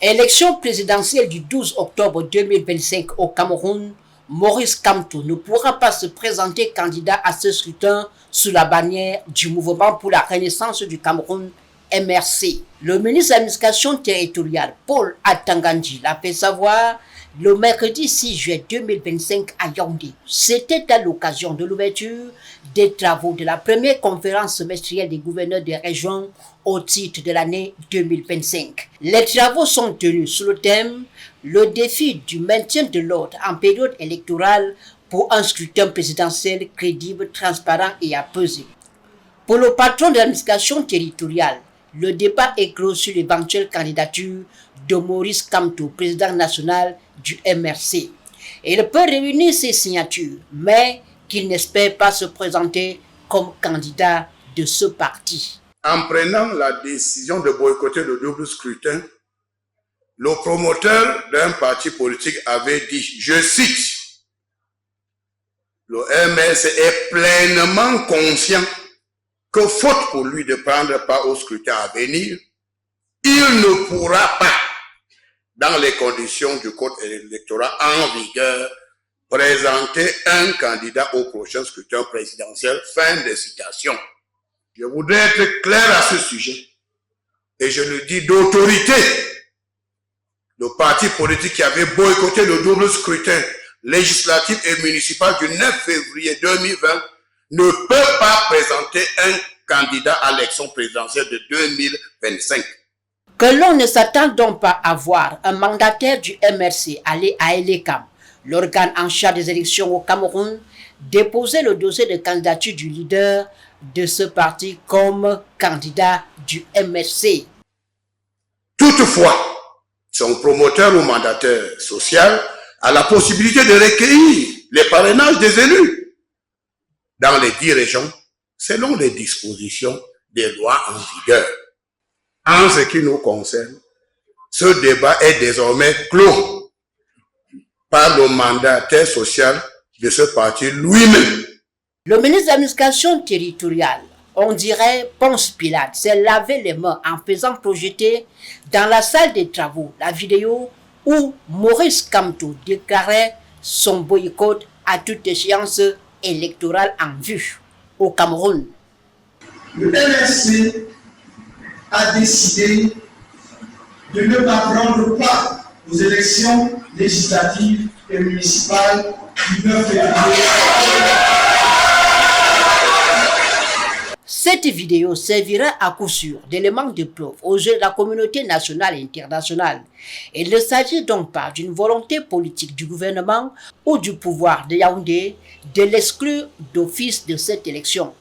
Élection présidentielle du 12 octobre 2025 au Cameroun, Maurice Kamto ne pourra pas se présenter candidat à ce scrutin sous la bannière du Mouvement pour la Renaissance du Cameroun, MRC. Le ministre de l'Administration territoriale, Paul Atangandji, l'a fait savoir le mercredi 6 juillet 2025 à Yaoundé. C'était à l'occasion de l'ouverture des travaux de la première conférence semestrielle des gouverneurs des régions au titre de l'année 2025. Les travaux sont tenus sous le thème « Le défi du maintien de l'ordre en période électorale pour un scrutin présidentiel crédible, transparent et apaisé ». Pour le patron de l'administration territoriale, le débat est clos sur l'éventuelle candidature de Maurice Kamto, président national du MRC. Il peut réunir ses signatures, mais qu'il n'espère pas se présenter comme candidat de ce parti. En prenant la décision de boycotter le double scrutin, le promoteur d'un parti politique avait dit, je cite, « Le MRC est pleinement conscient que faute pour lui de prendre part au scrutin à venir, il ne pourra pas, dans les conditions du code électoral en vigueur, présenter un candidat au prochain scrutin présidentiel. » Fin de citation. Je voudrais être clair à ce sujet, et je le dis d'autorité. Le parti politique qui avait boycotté le double scrutin législatif et municipal du 9 février 2020 ne peut pas présenter un candidat à l'élection présidentielle de 2025. Que l'on ne s'attend donc pas à voir un mandataire du MRC aller à Elekam, l'organe en charge des élections au Cameroun, déposer le dossier de candidature du leader de ce parti comme candidat du MRC. Toutefois, son promoteur ou mandataire social a la possibilité de recueillir les parrainages des élus dans les 10 régions selon les dispositions des lois en vigueur. En ce qui nous concerne, ce débat est désormais clos par le mandataire social de ce parti lui-même. Le ministre de l'Administration territoriale, on dirait Ponce Pilate, s'est lavé les mains en faisant projeter dans la salle des travaux la vidéo où Maurice Kamto déclarait son boycott à toute échéance électorale en vue au Cameroun. Le MRC a décidé de ne pas prendre part aux élections législatives et municipales du 9 février. Cette vidéo servira à coup sûr d'élément de preuve aux yeux de la communauté nationale et internationale. Il ne s'agit donc pas d'une volonté politique du gouvernement ou du pouvoir de Yaoundé de l'exclure d'office de cette élection.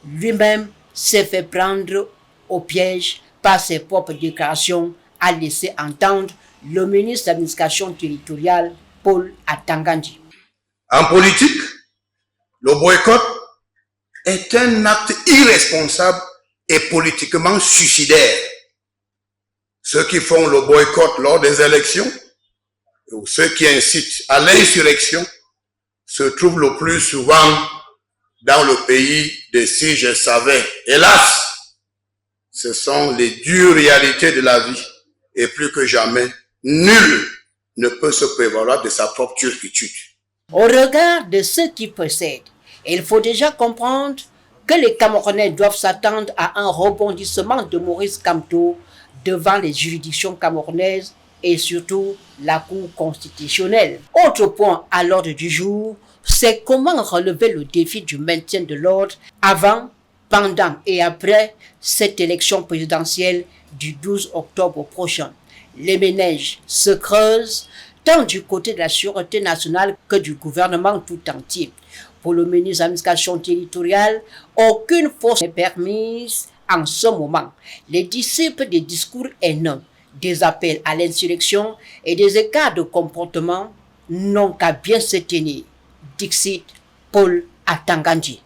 Lui-même s'est fait prendre au piège par ses propres déclarations, a laissé entendre le ministre de l'Administration territoriale, Paul Atangandji. En politique, le boycott est un acte irresponsable et politiquement suicidaire. Ceux qui font le boycott lors des élections ou ceux qui incitent à l'insurrection se trouvent le plus souvent dans le pays de si je savais. Hélas, ce sont les dures réalités de la vie et plus que jamais, nul ne peut se prévaloir de sa propre turpitude. Au regard de ce qui précède, il faut déjà comprendre que les Camerounais doivent s'attendre à un rebondissement de Maurice Kamto devant les juridictions camerounaises et surtout la Cour constitutionnelle. Autre point à l'ordre du jour, c'est comment relever le défi du maintien de l'ordre avant, pendant et après cette élection présidentielle du 12 octobre prochain. Les ménages se creusent tant du côté de la sûreté nationale que du gouvernement tout entier. Pour le ministre de l'Administration territoriale, aucune force n'est permise en ce moment. Les disciples des discours haineux, des appels à l'insurrection et des écarts de comportement n'ont qu'à bien se tenir. Dixit Paul Atangandji.